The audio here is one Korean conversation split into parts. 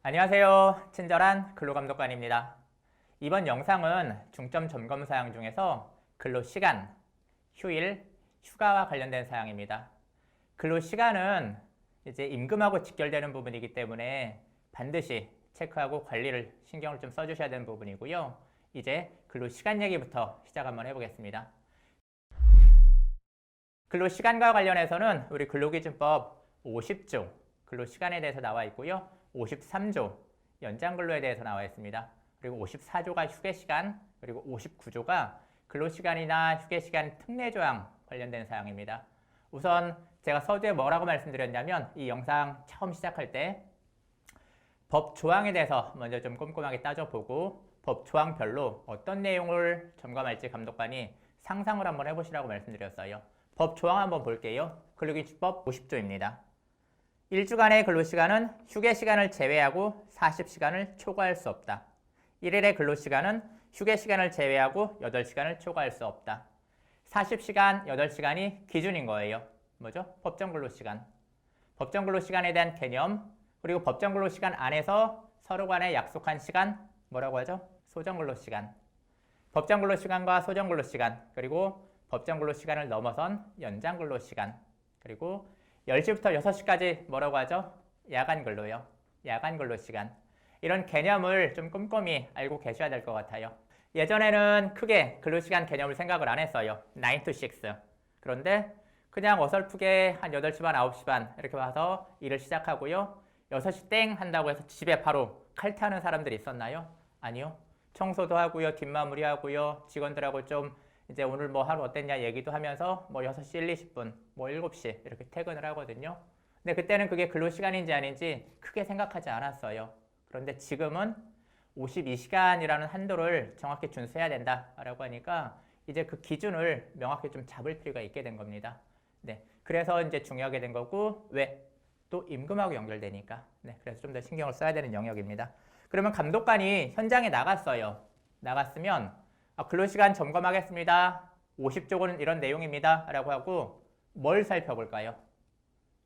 안녕하세요. 친절한 근로감독관입니다. 이번 영상은 중점 점검 사항 중에서 근로시간, 휴일, 휴가와 관련된 사항입니다. 근로시간은 이제 임금하고 직결되는 부분이기 때문에 반드시 체크하고 관리를 신경을 좀 써주셔야 되는 부분이고요. 이제 근로시간 얘기부터 시작 한번 해보겠습니다. 근로시간과 관련해서는 우리 근로기준법 50조 근로시간에 대해서 나와 있고요. 53조 연장근로에 대해서 나와 있습니다. 그리고 54조가 휴게시간, 그리고 59조가 근로시간이나 휴게시간 특례조항 관련된 사항입니다. 우선 제가 서두에 뭐라고 말씀드렸냐면 이 영상 처음 시작할 때 법 조항에 대해서 먼저 좀 꼼꼼하게 따져보고 법 조항별로 어떤 내용을 점검할지 감독관이 상상을 한번 해보시라고 말씀드렸어요. 법 조항 한번 볼게요. 근로기준법 50조입니다. 1주간의 근로시간은 휴게시간을 제외하고 40시간을 초과할 수 없다. 1일의 근로시간은 휴게시간을 제외하고 8시간을 초과할 수 없다. 40시간, 8시간이 기준인 거예요. 뭐죠? 법정 근로시간. 법정 근로시간에 대한 개념, 그리고 법정 근로시간 안에서 서로 간에 약속한 시간, 뭐라고 하죠? 소정 근로시간. 법정 근로시간과 소정 근로시간, 그리고 법정 근로시간을 넘어선 연장 근로시간, 그리고 10시부터 6시까지 뭐라고 하죠? 야간 근로요. 야간 근로 시간. 이런 개념을 좀 꼼꼼히 알고 계셔야 될 것 같아요. 예전에는 크게 근로시간 개념을 생각을 안 했어요. 9 to 6. 그런데 그냥 어설프게 한 8시 반, 9시 반 이렇게 와서 일을 시작하고요. 6시 땡 한다고 해서 집에 바로 칼퇴하는 사람들이 있었나요? 아니요. 청소도 하고요. 뒷마무리 하고요. 직원들하고 좀 이제 오늘 뭐 하루 어땠냐 얘기도 하면서 뭐 6시 1, 20분, 뭐 7시 이렇게 퇴근을 하거든요. 근데 그때는 그게 근로시간인지 아닌지 크게 생각하지 않았어요. 그런데 지금은 52시간이라는 한도를 정확히 준수해야 된다라고 하니까 이제 그 기준을 명확히 좀 잡을 필요가 있게 된 겁니다. 네, 그래서 이제 중요하게 된 거고 왜? 또 임금하고 연결되니까. 네, 그래서 좀 더 신경을 써야 되는 영역입니다. 그러면 감독관이 현장에 나갔어요. 나갔으면 근로시간 점검하겠습니다. 50조는 이런 내용입니다. 라고 하고 뭘 살펴볼까요?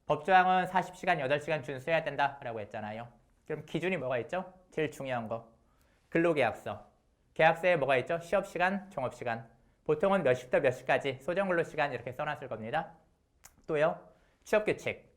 법조항은 40시간, 8시간 준수해야 된다. 라고 했잖아요. 그럼 기준이 뭐가 있죠? 제일 중요한 거. 근로계약서. 계약서에 뭐가 있죠? 시업시간, 종업시간. 보통은 몇 시부터 몇 시까지 소정근로시간 이렇게 써놨을 겁니다. 또요. 취업규칙.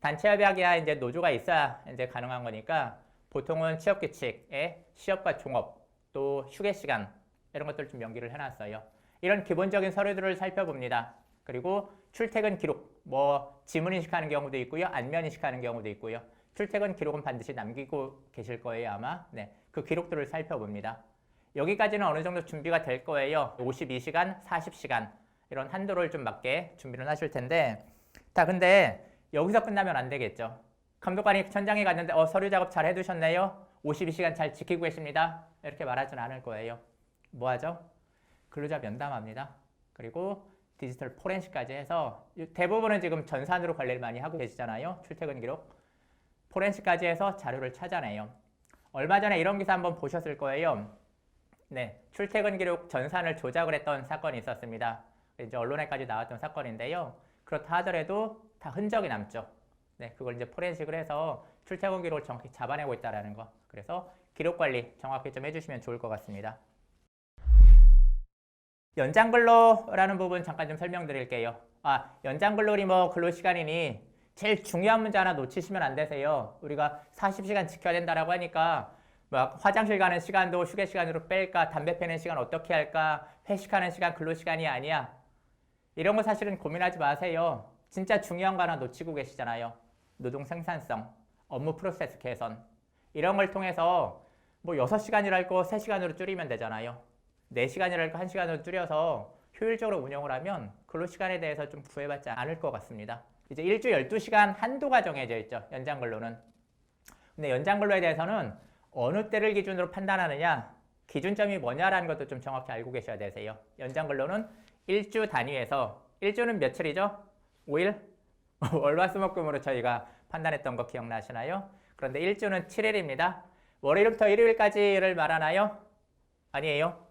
단체협약이야 이제 노조가 있어야 이제 가능한 거니까 보통은 취업규칙에 시업과 종업, 또 휴게시간 이런 것들 좀 명기를 해놨어요. 이런 기본적인 서류들을 살펴봅니다. 그리고 출퇴근 기록, 뭐 지문 인식하는 경우도 있고요. 안면 인식하는 경우도 있고요. 출퇴근 기록은 반드시 남기고 계실 거예요, 아마. 네, 그 기록들을 살펴봅니다. 여기까지는 어느 정도 준비가 될 거예요. 52시간, 40시간 이런 한도를 좀 맞게 준비를 하실 텐데 근데 여기서 끝나면 안 되겠죠. 감독관이 현장에 갔는데 서류 작업 잘 해두셨네요. 52시간 잘 지키고 계십니다. 이렇게 말하진 않을 거예요. 뭐 하죠? 근로자 면담합니다. 그리고 디지털 포렌식까지 해서 대부분은 지금 전산으로 관리를 많이 하고 계시잖아요. 출퇴근 기록. 포렌식까지 해서 자료를 찾아내요. 얼마 전에 이런 기사 한번 보셨을 거예요. 네, 출퇴근 기록 전산을 조작을 했던 사건이 있었습니다. 이제 언론에까지 나왔던 사건인데요. 그렇다 하더라도 다 흔적이 남죠. 네, 그걸 이제 포렌식을 해서 출퇴근 기록을 정확히 잡아내고 있다는 거. 그래서 기록 관리 정확히 좀 해주시면 좋을 것 같습니다. 연장근로라는 부분 잠깐 좀 설명드릴게요. 연장근로니 뭐 근로시간이니 제일 중요한 문제 하나 놓치시면 안 되세요. 우리가 40시간 지켜야 된다라고 하니까 막 화장실 가는 시간도 휴게시간으로 뺄까, 담배 피는 시간 어떻게 할까, 회식하는 시간 근로시간이 아니야. 이런 거 사실은 고민하지 마세요. 진짜 중요한 거 하나 놓치고 계시잖아요. 노동 생산성, 업무 프로세스 개선. 이런 걸 통해서 뭐 6시간이랄 거 3시간으로 줄이면 되잖아요. 4시간이랄 거 1시간으로 줄여서 효율적으로 운영을 하면 근로시간에 대해서 좀 구애받지 않을 것 같습니다. 이제 일주 12시간 한도가 정해져 있죠. 연장근로는. 근데 연장근로에 대해서는 어느 때를 기준으로 판단하느냐, 기준점이 뭐냐라는 것도 좀 정확히 알고 계셔야 되세요. 연장근로는 일주 단위에서, 일주는 며칠이죠? 5일? 월화수목금으로 저희가 판단했던 거 기억나시나요? 그런데 일주는 7일입니다. 월요일부터 일요일까지를 말하나요? 아니에요.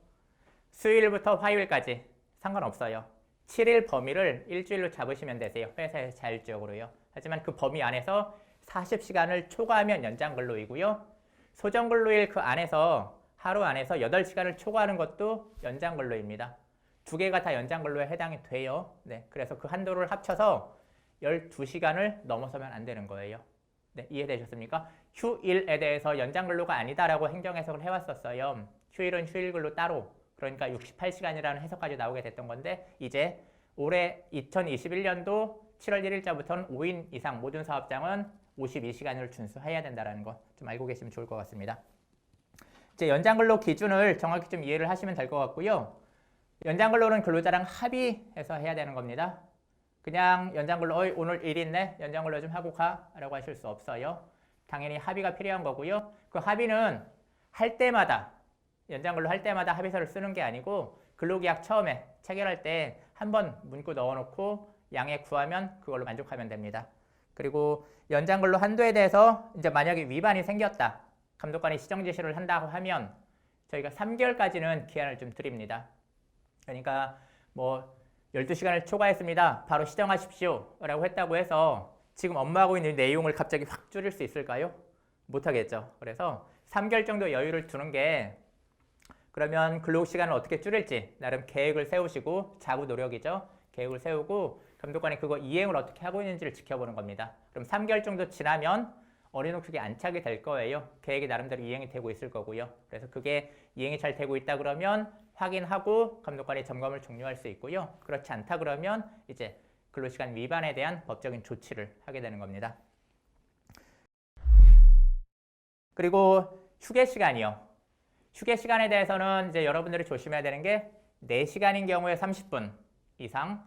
수요일부터 화요일까지 상관없어요. 7일 범위를 일주일로 잡으시면 되세요. 회사의 자율적으로요. 하지만 그 범위 안에서 40시간을 초과하면 연장 근로이고요. 소정 근로일 그 안에서 하루 안에서 8시간을 초과하는 것도 연장 근로입니다. 두 개가 다 연장 근로에 해당이 돼요. 네, 그래서 그 한도를 합쳐서 12시간을 넘어서면 안 되는 거예요. 네, 이해되셨습니까? 휴일에 대해서 연장 근로가 아니다라고 행정 해석을 해왔었어요. 휴일은 휴일 근로 따로, 그러니까 68시간이라는 해석까지 나오게 됐던 건데, 이제 올해 2021년도 7월 1일자부터는 5인 이상 모든 사업장은 52시간을 준수해야 된다는 거 좀 알고 계시면 좋을 것 같습니다. 이제 연장 근로 기준을 정확히 좀 이해를 하시면 될 것 같고요. 연장 근로는 근로자랑 합의해서 해야 되는 겁니다. 그냥 연장 근로 오늘 일 있네, 연장 근로 좀 하고 가라고 하실 수 없어요. 당연히 합의가 필요한 거고요. 그 합의는 할 때마다, 연장 근로 할 때마다 합의서를 쓰는 게 아니고 근로계약 처음에 체결할 때 한번 문구 넣어놓고 양해 구하면 그걸로 만족하면 됩니다. 그리고 연장 근로 한도에 대해서 이제 만약에 위반이 생겼다, 감독관이 시정 지시를 한다고 하면 저희가 3개월까지는 기한을 좀 드립니다. 그러니까 뭐 12시간을 초과했습니다, 바로 시정하십시오 라고 했다고 해서 지금 업무하고 있는 내용을 갑자기 확 줄일 수 있을까요? 못하겠죠. 그래서 3개월 정도 여유를 두는 게, 그러면 근로시간을 어떻게 줄일지 나름 계획을 세우시고, 자구 노력이죠. 계획을 세우고 감독관이 그거 이행을 어떻게 하고 있는지를 지켜보는 겁니다. 그럼 3개월 정도 지나면 어린이 크게 안착이 될 거예요. 계획이 나름대로 이행이 되고 있을 거고요. 그래서 그게 이행이 잘 되고 있다 그러면 확인하고 감독관이 점검을 종료할 수 있고요. 그렇지 않다 그러면 이제 근로시간 위반에 대한 법적인 조치를 하게 되는 겁니다. 그리고 휴게 시간이요. 휴게 시간에 대해서는 이제 여러분들이 조심해야 되는 게 4시간인 경우에 30분 이상,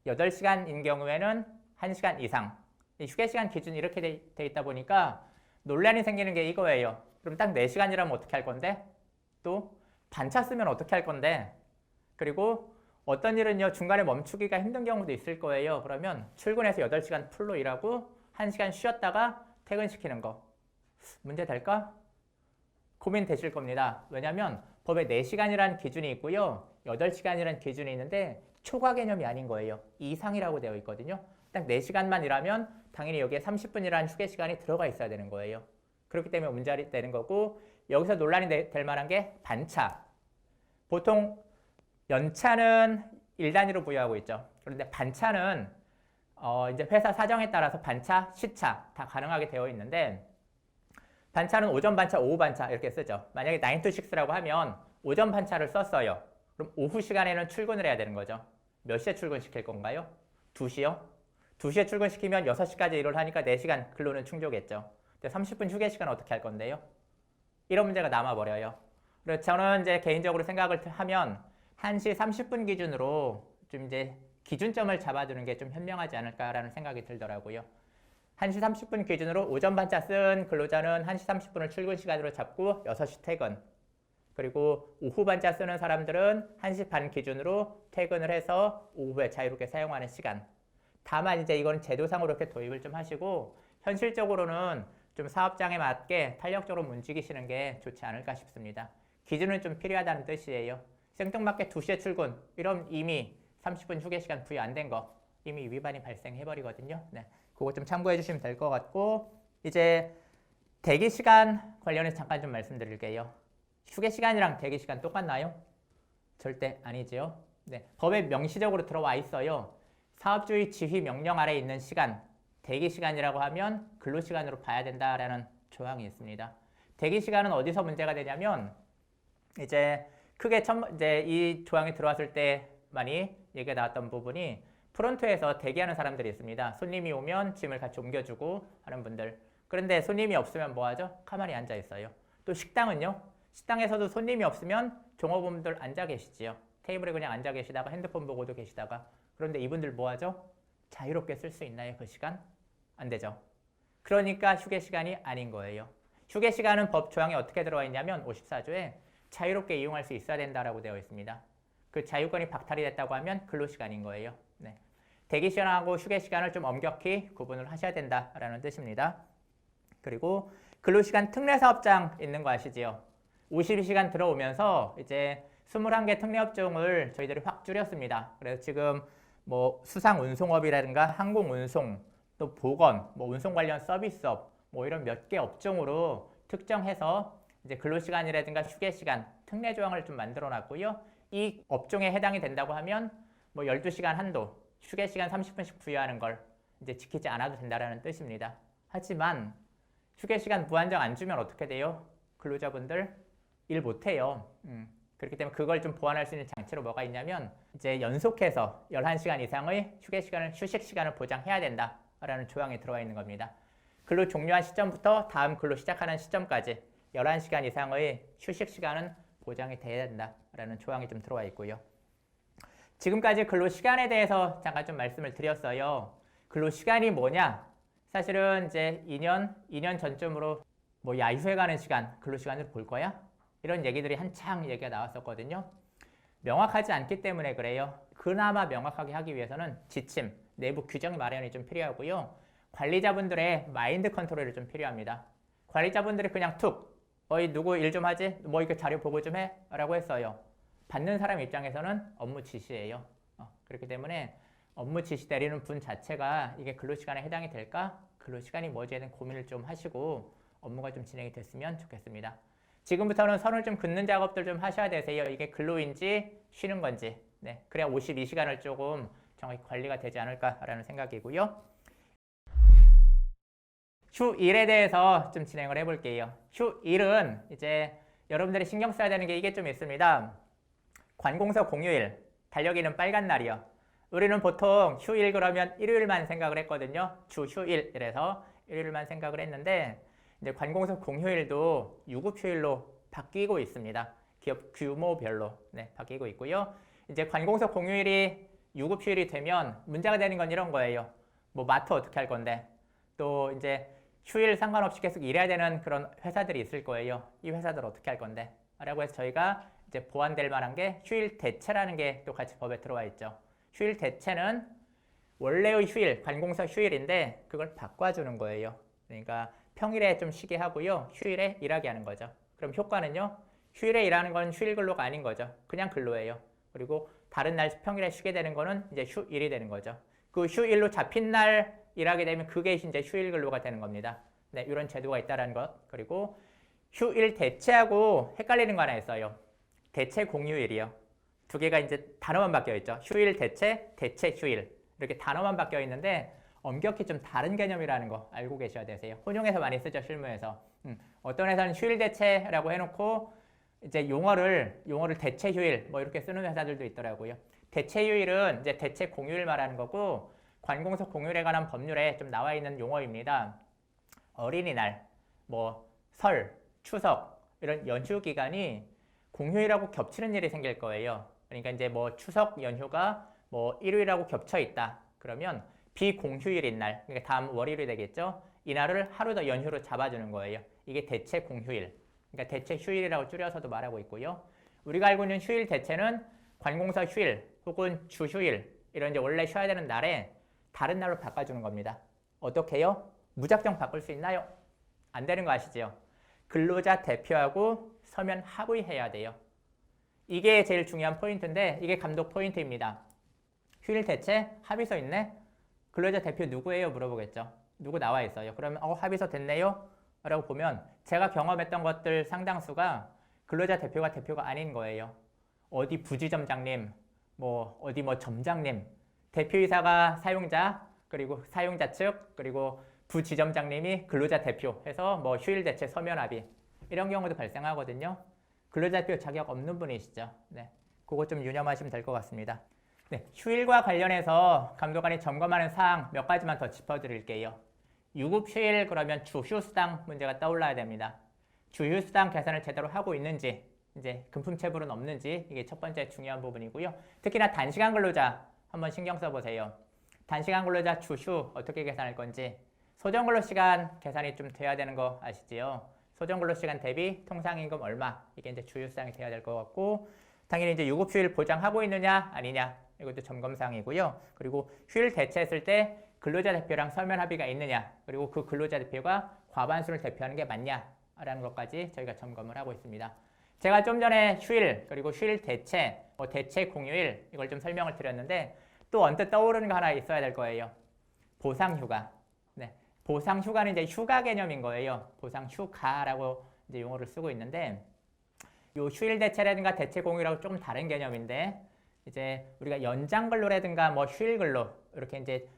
8시간인 경우에는 1시간 이상. 휴게 시간 기준이 이렇게 돼 있다 보니까 논란이 생기는 게 이거예요. 그럼 딱 4시간이라면 어떻게 할 건데? 또 반차 쓰면 어떻게 할 건데? 그리고 어떤 일은요, 중간에 멈추기가 힘든 경우도 있을 거예요. 그러면 출근해서 8시간 풀로 일하고 1시간 쉬었다가 퇴근시키는 거. 문제 될까? 고민되실 겁니다. 왜냐하면 법에 4시간이라는 기준이 있고요, 8시간이라는 기준이 있는데 초과 개념이 아닌 거예요. 이상이라고 되어 있거든요. 딱 4시간만 일하면 당연히 여기에 30분이라는 휴게 시간이 들어가 있어야 되는 거예요. 그렇기 때문에 문제가 되는 거고, 여기서 논란이 될 만한 게 반차. 보통 연차는 1단위로 부여하고 있죠. 그런데 반차는 이제 회사 사정에 따라서 반차, 시차 다 가능하게 되어 있는데, 반차는 오전 반차, 오후 반차 이렇게 쓰죠. 만약에 9 to 6라고 하면 오전 반차를 썼어요. 그럼 오후 시간에는 출근을 해야 되는 거죠. 몇 시에 출근시킬 건가요? 2시요? 2시에 출근시키면 6시까지 일을 하니까 4시간 근로는 충족했죠. 근데 30분 휴게 시간 어떻게 할 건데요? 이런 문제가 남아버려요. 그래서 저는 이제 개인적으로 생각을 하면 1시 30분 기준으로 좀 이제 기준점을 잡아두는 게 좀 현명하지 않을까라는 생각이 들더라고요. 1시 30분 기준으로 오전 반차 쓴 근로자는 1시 30분을 출근 시간으로 잡고 6시 퇴근. 그리고 오후 반차 쓰는 사람들은 1시 반 기준으로 퇴근을 해서 오후에 자유롭게 사용하는 시간. 다만 이제 이거는 제도상으로 이렇게 도입을 좀 하시고, 현실적으로는 좀 사업장에 맞게 탄력적으로 움직이시는 게 좋지 않을까 싶습니다. 기준은 좀 필요하다는 뜻이에요. 생뚱맞게 2시에 출근, 이러면 이미 30분 휴게 시간 부여 안 된 거, 이미 위반이 발생해버리거든요. 네, 그거 좀 참고해 주시면 될 것 같고, 이제 대기 시간 관련해서 잠깐 좀 말씀드릴게요. 휴게 시간이랑 대기 시간 똑같나요? 절대 아니죠. 네, 법에 명시적으로 들어와 있어요. 사업주의 지휘 명령 아래에 있는 시간, 대기 시간이라고 하면 근로 시간으로 봐야 된다라는 조항이 있습니다. 대기 시간은 어디서 문제가 되냐면, 이제 크게 이제 이 조항이 들어왔을 때 많이 얘기가 나왔던 부분이, 프론트에서 대기하는 사람들이 있습니다. 손님이 오면 짐을 같이 옮겨주고 하는 분들. 그런데 손님이 없으면 뭐 하죠? 가만히 앉아 있어요. 또 식당은요? 식당에서도 손님이 없으면 종업원들 앉아 계시지요. 테이블에 그냥 앉아 계시다가 핸드폰 보고도 계시다가. 그런데 이분들 뭐 하죠? 자유롭게 쓸 수 있나요? 그 시간? 안 되죠. 그러니까 휴게 시간이 아닌 거예요. 휴게 시간은 법 조항에 어떻게 들어와 있냐면 54조에 자유롭게 이용할 수 있어야 된다라고 되어 있습니다. 그 자유권이 박탈이 됐다고 하면 근로시간인 거예요. 네. 대기 시간하고 휴게 시간을 좀 엄격히 구분을 하셔야 된다라는 뜻입니다. 그리고 근로시간 특례사업장 있는 거 아시지요? 52시간 들어오면서 이제 21개 특례업종을 저희들이 확 줄였습니다. 그래서 지금 뭐 수상운송업이라든가 항공운송, 또 보건, 뭐 운송 관련 서비스업, 뭐 이런 몇 개 업종으로 특정해서 이제 근로시간이라든가 휴게시간, 특례 조항을 좀 만들어 놨고요. 이 업종에 해당이 된다고 하면 뭐 12시간 한도, 휴게시간 30분씩 부여하는 걸 이제 지키지 않아도 된다라는 뜻입니다. 하지만 휴게시간 무한정 안 주면 어떻게 돼요? 근로자분들 일 못해요. 그렇기 때문에 그걸 좀 보완할 수 있는 장치로 뭐가 있냐면 이제 연속해서 11시간 이상의 휴식 시간을 보장해야 된다라는 조항이 들어가 있는 겁니다. 근로 종료한 시점부터 다음 근로 시작하는 시점까지 11시간 이상의 휴식 시간은 보장이 돼야 된다라는 조항이 좀 들어와 있고요. 지금까지 근로 시간에 대해서 잠깐 좀 말씀을 드렸어요. 근로 시간이 뭐냐? 사실은 이제 2년 전쯤으로 뭐 야유회 가는 시간, 근로 시간을 볼 거야? 이런 얘기들이 한창 얘기가 나왔었거든요. 명확하지 않기 때문에 그래요. 그나마 명확하게 하기 위해서는 지침, 내부 규정 마련이 좀 필요하고요. 관리자분들의 마인드 컨트롤이 좀 필요합니다. 관리자분들이 그냥 툭, 어이 누구 일 좀 하지? 뭐 이거 자료 보고 좀 해? 라고 했어요. 받는 사람 입장에서는 업무 지시예요. 그렇기 때문에 업무 지시 내리는 분 자체가 이게 근로시간에 해당이 될까? 근로시간이 뭐지에 대한 고민을 좀 하시고 업무가 좀 진행이 됐으면 좋겠습니다. 지금부터는 선을 좀 긋는 작업들 좀 하셔야 되세요. 이게 근로인지 쉬는 건지. 네, 그래야 52시간을 조금 정확히 관리가 되지 않을까라는 생각이고요. 휴일에 대해서 좀 진행을 해볼게요. 휴일은 이제 여러분들이 신경 써야 되는 게 이게 좀 있습니다. 관공서 공휴일, 달력에는 빨간 날이요. 우리는 보통 휴일 그러면 일요일만 생각을 했거든요. 주 휴일 이래서 일요일만 생각을 했는데 이제 관공서 공휴일도 유급휴일로 바뀌고 있습니다. 기업 규모별로 바뀌고 있고요. 이제 관공서 공휴일이 유급휴일이 되면 문제가 되는 건 이런 거예요. 뭐 마트 어떻게 할 건데 또 이제 휴일 상관없이 계속 일해야 되는 그런 회사들이 있을 거예요. 이 회사들 어떻게 할 건데? 라고 해서 저희가 이제 보완될 만한 게 휴일 대체라는 게 또 같이 법에 들어와 있죠. 휴일 대체는 원래의 휴일, 관공서 휴일인데 그걸 바꿔주는 거예요. 그러니까 평일에 좀 쉬게 하고요. 휴일에 일하게 하는 거죠. 그럼 효과는요. 휴일에 일하는 건 휴일 근로가 아닌 거죠. 그냥 근로예요. 그리고 다른 날 평일에 쉬게 되는 거는 이제 휴일이 되는 거죠. 그 휴일로 잡힌 날 일하게 되면 그게 이제 휴일 근로가 되는 겁니다. 네, 이런 제도가 있다는 것. 그리고 휴일 대체하고 헷갈리는 거 하나 있어요. 대체 공휴일이요. 두 개가 이제 단어만 바뀌어 있죠. 휴일 대체, 대체 휴일. 이렇게 단어만 바뀌어 있는데 엄격히 좀 다른 개념이라는 거 알고 계셔야 되세요. 혼용해서 많이 쓰죠, 실무에서. 어떤 회사는 휴일 대체라고 해놓고 이제 용어를 대체 휴일 뭐 이렇게 쓰는 회사들도 있더라고요. 대체 휴일은 이제 대체 공휴일 말하는 거고 관공서 공휴일에 관한 법률에 좀 나와 있는 용어입니다. 어린이날, 뭐 설, 추석 이런 연휴 기간이 공휴일하고 겹치는 일이 생길 거예요. 그러니까 이제 뭐 추석 연휴가 뭐 일요일하고 겹쳐 있다. 그러면 비공휴일인 날, 그러니까 다음 월요일이 되겠죠. 이날을 하루 더 연휴로 잡아주는 거예요. 이게 대체 공휴일. 그러니까 대체 휴일이라고 줄여서도 말하고 있고요. 우리가 알고 있는 휴일 대체는 관공서 휴일 혹은 주휴일 이런 이제 원래 쉬어야 되는 날에 다른 날로 바꿔주는 겁니다. 어떻게 해요? 무작정 바꿀 수 있나요? 안 되는 거 아시죠? 근로자 대표하고 서면 합의해야 돼요. 이게 제일 중요한 포인트인데 이게 감독 포인트입니다. 휴일 대체 합의서 있네? 근로자 대표 누구예요? 물어보겠죠. 누구 나와 있어요. 그러면 합의서 됐네요? 라고 보면 제가 경험했던 것들 상당수가 근로자 대표가 아닌 거예요. 어디 부지점장님, 뭐 어디 뭐 점장님, 대표이사가 사용자, 그리고 사용자 측, 그리고 부지점장님이 근로자 대표 해서 뭐 휴일 대체 서면 합의 이런 경우도 발생하거든요. 근로자 대표 자격 없는 분이시죠. 네, 그거 좀 유념하시면 될 것 같습니다. 네, 휴일과 관련해서 감독관이 점검하는 사항 몇 가지만 더 짚어드릴게요. 유급휴일 그러면 주휴수당 문제가 떠올라야 됩니다. 주휴수당 계산을 제대로 하고 있는지, 이제 금품체불은 없는지 이게 첫 번째 중요한 부분이고요. 특히나 단시간 근로자 한번 신경 써보세요. 단시간 근로자 주휴 어떻게 계산할 건지 소정근로시간 계산이 좀 돼야 되는 거 아시지요? 소정근로시간 대비 통상임금 얼마 이게 이제 주휴수당이 돼야 될 것 같고 당연히 이제 유급휴일 보장하고 있느냐 아니냐 이것도 점검사항이고요. 그리고 휴일 대체했을 때 근로자 대표랑 서면 합의가 있느냐 그리고 그 근로자 대표가 과반수를 대표하는 게 맞냐라는 것까지 저희가 점검을 하고 있습니다. 제가 좀 전에 휴일 그리고 휴일 대체, 대체 공휴일 이걸 좀 설명을 드렸는데 또 언뜻 떠오르는 거 하나 있어야 될 거예요. 보상휴가. 네. 보상 휴가는 이제 휴가 개념인 거예요. 보상 휴가라고 이제 용어를 쓰고 있는데 요 휴일 대체라든가 대체 공휴일하고 조금 다른 개념인데 이제 우리가 연장 근로라든가 뭐 휴일 근로 이렇게 이제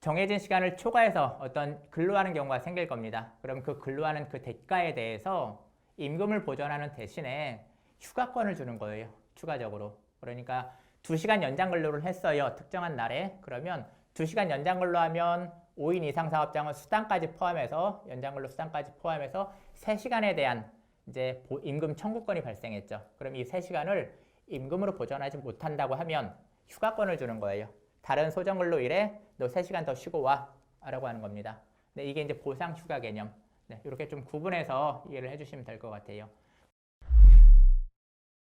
정해진 시간을 초과해서 어떤 근로하는 경우가 생길 겁니다. 그럼 그 근로하는 그 대가에 대해서 임금을 보전하는 대신에 휴가권을 주는 거예요. 추가적으로. 그러니까 2시간 연장 근로를 했어요. 특정한 날에. 그러면 2시간 연장 근로하면 5인 이상 사업장은 수당까지 포함해서 연장 근로 수당까지 포함해서 3시간에 대한 이제 임금 청구권이 발생했죠. 그럼 이 3시간을 임금으로 보전하지 못한다고 하면 휴가권을 주는 거예요. 다른 소정 근로일에 너 3시간 더 쉬고 와 라고 하는 겁니다. 네, 이게 이제 보상 휴가 개념. 네, 이렇게 좀 구분해서 이해를 해주시면 될 것 같아요.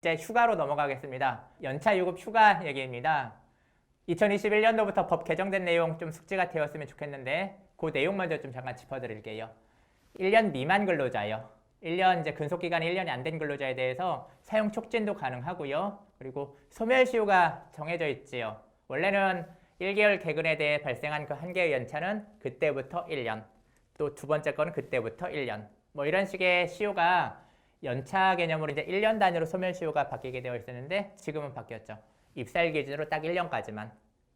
이제 휴가로 넘어가겠습니다. 연차 유급 휴가 얘기입니다. 2021년도부터 법 개정된 내용 좀 숙지가 되었으면 좋겠는데 그 내용 먼저 좀 잠깐 짚어드릴게요. 1년 미만 근로자요. 1년 이제 근속기간이 1년이 안 된 근로자에 대해서 사용 촉진도 가능하고요. 그리고 소멸시효가 정해져 있지요. 원래는 1개월 개근에 대해 발생한 그 한 개의 연차는 그때부터 1년, 또 두 번째 거는 그때부터 1년. 뭐 이런 식의 시효가 연차 개념으로 이제 1년 단위로 소멸시효가 바뀌게 되어 있었는데 지금은 바뀌었죠. 입사일 기준으로 딱 1년까지만.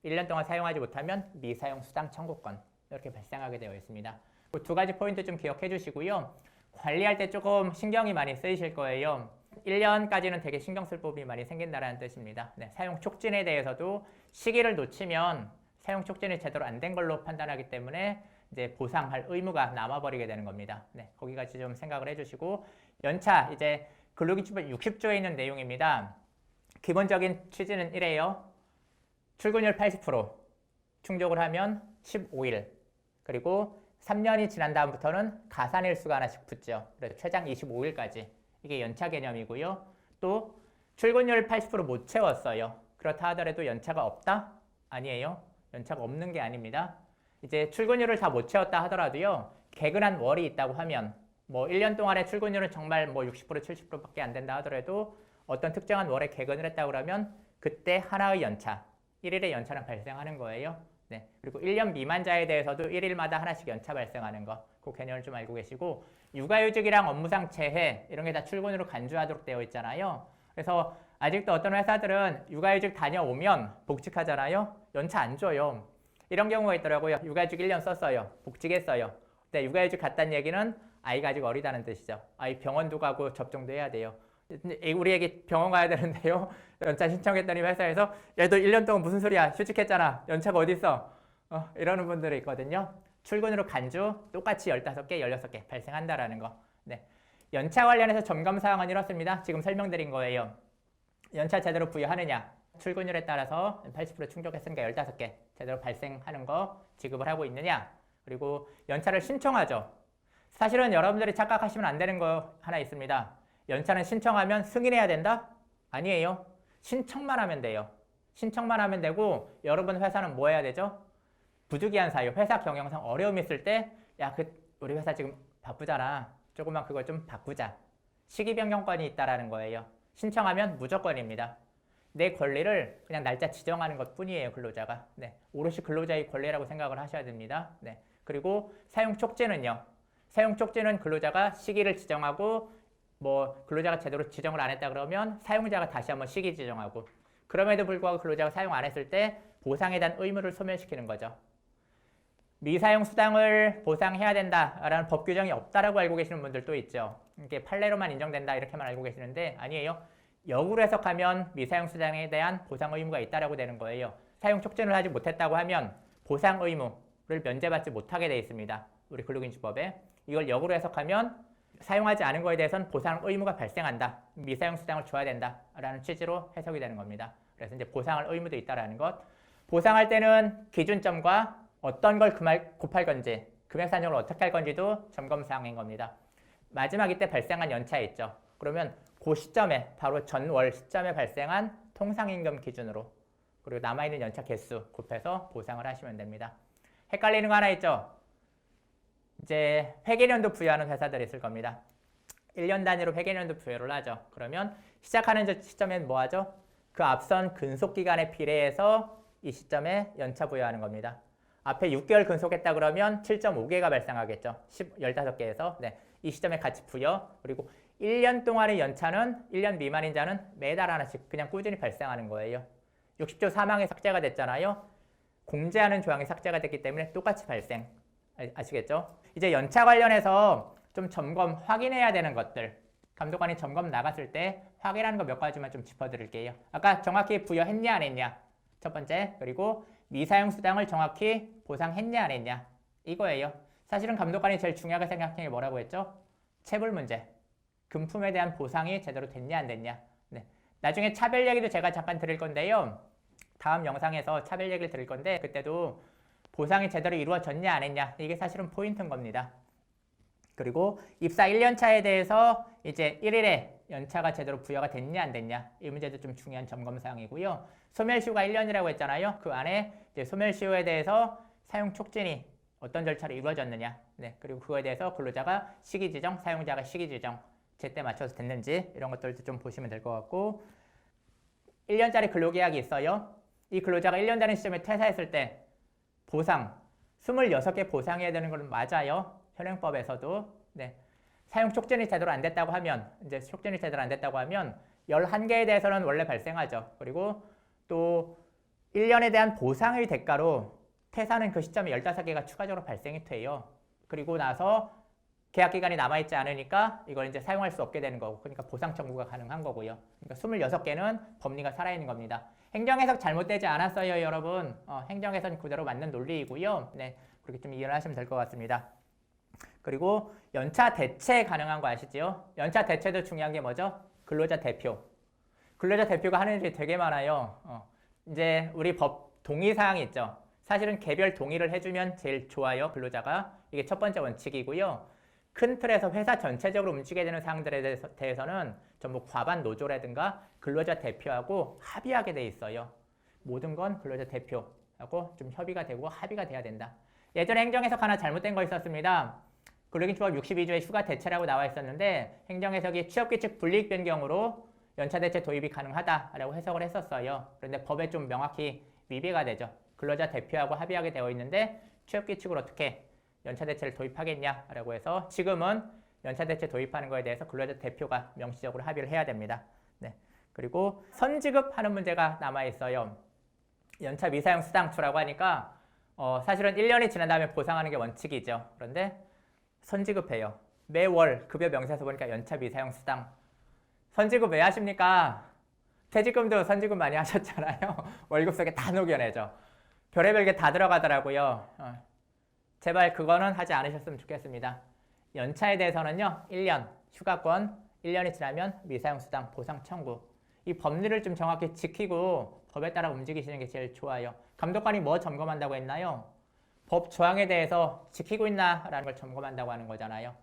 1년 동안 사용하지 못하면 미사용 수당 청구권 이렇게 발생하게 되어 있습니다. 그 두 가지 포인트 좀 기억해 주시고요. 관리할 때 조금 신경이 많이 쓰이실 거예요. 1년까지는 되게 신경 쓸 부분이 많이 생긴다는 뜻입니다. 네, 사용 촉진에 대해서도 시기를 놓치면 사용 촉진이 제대로 안 된 걸로 판단하기 때문에 이제 보상할 의무가 남아버리게 되는 겁니다. 네, 거기까지 좀 생각을 해주시고 연차 이제 근로기준법 60조에 있는 내용입니다. 기본적인 취지는 이래요. 출근율 80%, 충족을 하면 15일, 그리고 3년이 지난 다음부터는 가산일수가 하나씩 붙죠. 그래서 최장 25일까지. 이게 연차 개념이고요. 또 출근율 80% 못 채웠어요. 그렇다 하더라도 연차가 없다? 아니에요. 연차가 없는 게 아닙니다. 이제 출근율을 다 못 채웠다 하더라도요. 개근한 월이 있다고 하면 뭐 1년 동안의 출근율은 정말 뭐 60% 70%밖에 안 된다 하더라도 어떤 특정한 월에 개근을 했다고 그러면 그때 하나의 연차, 1일의 연차는 발생하는 거예요. 네. 그리고 1년 미만자에 대해서도 1일마다 하나씩 연차 발생하는 거, 그 개념을 좀 알고 계시고 육아휴직이랑 업무상 재해 이런 게 다 출근으로 간주하도록 되어 있잖아요. 그래서 아직도 어떤 회사들은 육아휴직 다녀오면 복직하잖아요. 연차 안 줘요. 이런 경우가 있더라고요. 육아휴직 1년 썼어요. 복직했어요. 근데 육아휴직 갔다는 얘기는 아이가 아직 어리다는 뜻이죠. 아이 병원도 가고 접종도 해야 돼요. 우리 애기 병원 가야 되는데요. 연차 신청했더니 회사에서 얘도 1년 동안 무슨 소리야. 휴직했잖아. 연차가 어디 있어? 이러는 분들이 있거든요. 출근으로 간주 똑같이 15개, 16개 발생한다라는 거. 네. 연차 관련해서 점검 사항은 이렇습니다. 지금 설명드린 거예요. 연차 제대로 부여하느냐. 출근율에 따라서 80% 충족했으니까 15개 제대로 발생하는 거 지급을 하고 있느냐. 그리고 연차를 신청하죠. 사실은 여러분들이 착각하시면 안 되는 거 하나 있습니다. 연차는 신청하면 승인해야 된다? 아니에요. 신청만 하면 돼요. 신청만 하면 되고 여러분 회사는 뭐 해야 되죠? 부득이한 사유, 회사 경영상 어려움이 있을 때 야, 우리 회사 지금 바쁘잖아. 조금만 그걸 좀 바꾸자. 시기 변경권이 있다라는 거예요. 신청하면 무조건입니다. 내 권리를 그냥 날짜 지정하는 것 뿐이에요, 근로자가. 네, 오롯이 근로자의 권리라고 생각을 하셔야 됩니다. 네, 그리고 사용 촉진은요. 사용 촉진은 근로자가 시기를 지정하고 뭐 근로자가 제대로 지정을 안 했다 그러면 사용자가 다시 한번 시기 지정하고 그럼에도 불구하고 근로자가 사용 안 했을 때 보상에 대한 의무를 소멸시키는 거죠. 미사용 수당을 보상해야 된다라는 법 규정이 없다라고 알고 계시는 분들도 있죠. 이게 판례로만 인정된다 이렇게만 알고 계시는데 아니에요. 역으로 해석하면 미사용 수당에 대한 보상 의무가 있다라고 되는 거예요. 사용 촉진을 하지 못했다고 하면 보상 의무를 면제받지 못하게 되어 있습니다. 우리 근로기준법에. 이걸 역으로 해석하면 사용하지 않은 거에 대해서는 보상 의무가 발생한다. 미사용 수당을 줘야 된다라는 취지로 해석이 되는 겁니다. 그래서 이제 보상할 의무도 있다라는 것. 보상할 때는 기준점과 어떤 걸 곱할 건지, 금액 산정을 어떻게 할 건지도 점검 사항인 겁니다. 마지막 이때 발생한 연차 있죠. 그러면 그 시점에 바로 전월 시점에 발생한 통상임금 기준으로 그리고 남아있는 연차 개수 곱해서 보상을 하시면 됩니다. 헷갈리는 거 하나 있죠. 이제 회계연도 부여하는 회사들이 있을 겁니다. 1년 단위로 회계연도 부여를 하죠. 그러면 시작하는 시점엔 뭐 하죠? 그 앞선 근속기간에 비례해서 이 시점에 연차 부여하는 겁니다. 앞에 6개월 근속했다 그러면 7.5개가 발생하겠죠. 15개에서. 네. 이 시점에 같이 부여. 그리고 1년 동안의 연차는 1년 미만인 자는 매달 하나씩 그냥 꾸준히 발생하는 거예요. 60조 3항이 삭제가 됐잖아요. 공제하는 조항이 삭제가 됐기 때문에 똑같이 발생. 아시겠죠? 이제 연차 관련해서 좀 점검 확인해야 되는 것들. 감독관이 점검 나갔을 때 확인하는 거 몇 가지만 좀 짚어드릴게요. 아까 정확히 부여했냐 안 했냐. 첫 번째. 그리고 미사용 수당을 정확히 보상했냐 안 했냐. 이거예요. 사실은 감독관이 제일 중요하게 생각하는 게 뭐라고 했죠? 체불 문제. 금품에 대한 보상이 제대로 됐냐 안 됐냐. 네. 나중에 차별 얘기도 제가 잠깐 드릴 건데요. 다음 영상에서 차별 얘기를 드릴 건데 그때도 보상이 제대로 이루어졌냐 안 했냐. 이게 사실은 포인트인 겁니다. 그리고 입사 1년 차에 대해서 이제 1일에 연차가 제대로 부여가 됐냐 안 됐냐. 이 문제도 좀 중요한 점검 사항이고요. 소멸시효가 1년이라고 했잖아요. 그 안에 이제 소멸시효에 대해서 사용 촉진이 어떤 절차로 이루어졌느냐. 네. 그리고 그거에 대해서 근로자가 시기 지정, 사용자가 시기 지정 제때 맞춰서 됐는지 이런 것들도 좀 보시면 될 것 같고 1년짜리 근로계약이 있어요. 이 근로자가 1년 되는 시점에 퇴사했을 때 보상 26개 보상해야 되는 건 맞아요. 현행법에서도. 네. 사용 촉진이 제대로 안 됐다고 하면 이제 촉진이 제대로 안 됐다고 하면 11개에 대해서는 원래 발생하죠. 그리고 또 1년에 대한 보상의 대가로 퇴사는 그 시점에 15개가 추가적으로 발생이 돼요. 그리고 나서 계약 기간이 남아있지 않으니까 이걸 이제 사용할 수 없게 되는 거고 그러니까 보상 청구가 가능한 거고요. 그러니까 26개는 법리가 살아있는 겁니다. 행정해석 잘못되지 않았어요, 여러분. 행정해석은 그대로 맞는 논리이고요. 네, 그렇게 좀 이해를 하시면 될 것 같습니다. 그리고 연차 대체 가능한 거 아시죠? 연차 대체도 중요한 게 뭐죠? 근로자 대표. 근로자 대표가 하는 일이 되게 많아요. 이제 우리 법 동의사항이 있죠. 사실은 개별 동의를 해주면 제일 좋아요, 근로자가. 이게 첫 번째 원칙이고요. 큰 틀에서 회사 전체적으로 움직여야 되는 사항들에 대해서는 전부 과반 노조라든가 근로자 대표하고 합의하게 돼 있어요. 모든 건 근로자 대표하고 좀 협의가 되고 합의가 돼야 된다. 예전에 행정해석 하나 잘못된 거 있었습니다. 근로기준법 62조에 휴가 대체라고 나와 있었는데 행정해석이 취업규칙 불이익 변경으로 연차 대체 도입이 가능하다라고 해석을 했었어요. 그런데 법에 좀 명확히 위배가 되죠. 근로자 대표하고 합의하게 되어 있는데 취업규칙을 어떻게 연차 대체를 도입하겠냐라고 해서 지금은 연차 대체 도입하는 거에 대해서 근로자 대표가 명시적으로 합의를 해야 됩니다. 네. 그리고 선지급하는 문제가 남아 있어요. 연차 미사용 수당투라고 하니까 사실은 1년이 지난 다음에 보상하는 게 원칙이죠. 그런데 선지급해요. 매월 급여 명세서 보니까 연차 미사용 수당. 선지급 왜 하십니까? 퇴직금도 선지급 많이 하셨잖아요. 월급 속에 다 녹여내죠. 별의별 게 다 들어가더라고요. 제발 그거는 하지 않으셨으면 좋겠습니다. 연차에 대해서는요. 1년 휴가권 1년이 지나면 미사용 수당 보상 청구. 이 법리를 좀 정확히 지키고 법에 따라 움직이시는 게 제일 좋아요. 감독관이 뭐 점검한다고 했나요? 법 조항에 대해서 지키고 있나라는 걸 점검한다고 하는 거잖아요.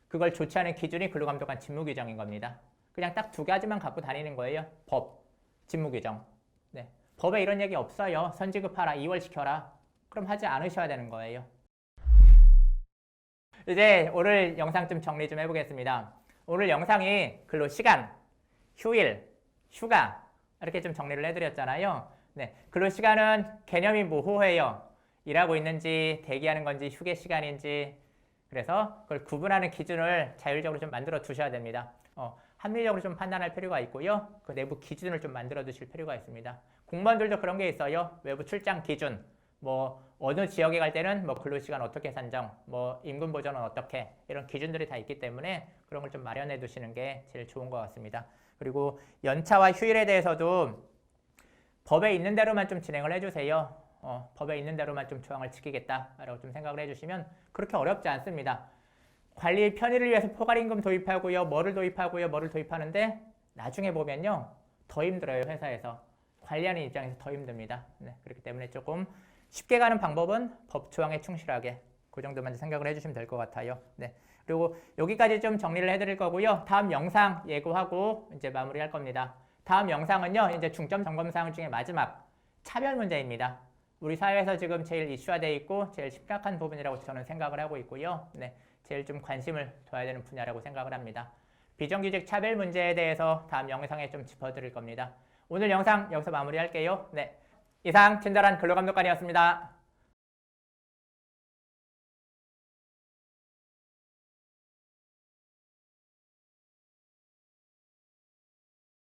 그걸 조치하는 기준이 근로감독관 직무규정인 겁니다. 그냥 딱 두 가지만 갖고 다니는 거예요. 법, 직무규정. 네. 법에 이런 얘기 없어요. 선지급하라, 2월 시켜라. 그럼 하지 않으셔야 되는 거예요. 이제 오늘 영상 좀 정리 좀 해보겠습니다. 오늘 영상이 근로시간, 휴일, 휴가 이렇게 좀 정리를 해드렸잖아요. 네. 근로시간은 개념이 모호해요. 일하고 있는지 대기하는 건지 휴게 시간인지 그래서 그걸 구분하는 기준을 자율적으로 좀 만들어 두셔야 됩니다. 합리적으로 좀 판단할 필요가 있고요. 그 내부 기준을 좀 만들어 두실 필요가 있습니다. 공무원들도 그런 게 있어요. 외부 출장 기준, 뭐 어느 지역에 갈 때는 뭐 근로시간 어떻게 산정, 뭐 임금 보전은 어떻게 이런 기준들이 다 있기 때문에 그런 걸 좀 마련해 두시는 게 제일 좋은 것 같습니다. 그리고 연차와 휴일에 대해서도 법에 있는 대로만 좀 진행을 해주세요. 법에 있는 대로만 좀 조항을 지키겠다라고 좀 생각을 해주시면 그렇게 어렵지 않습니다. 관리 편의를 위해서 포괄임금 도입하고요. 뭐를 도입하는데 나중에 보면요. 더 힘들어요. 회사에서. 관리하는 입장에서 더 힘듭니다. 네, 그렇기 때문에 조금 쉽게 가는 방법은 법 조항에 충실하게 그 정도만 생각을 해주시면 될 것 같아요. 네, 그리고 여기까지 좀 정리를 해드릴 거고요. 다음 영상 예고하고 이제 마무리할 겁니다. 다음 영상은요. 이제 중점 점검사항 중에 마지막 차별 문제입니다. 우리 사회에서 지금 제일 이슈화되어 있고 제일 심각한 부분이라고 저는 생각을 하고 있고요. 네, 제일 좀 관심을 둬야 되는 분야라고 생각을 합니다. 비정규직 차별 문제에 대해서 다음 영상에 좀 짚어드릴 겁니다. 오늘 영상 여기서 마무리할게요. 네, 이상 친절한 근로감독관이었습니다.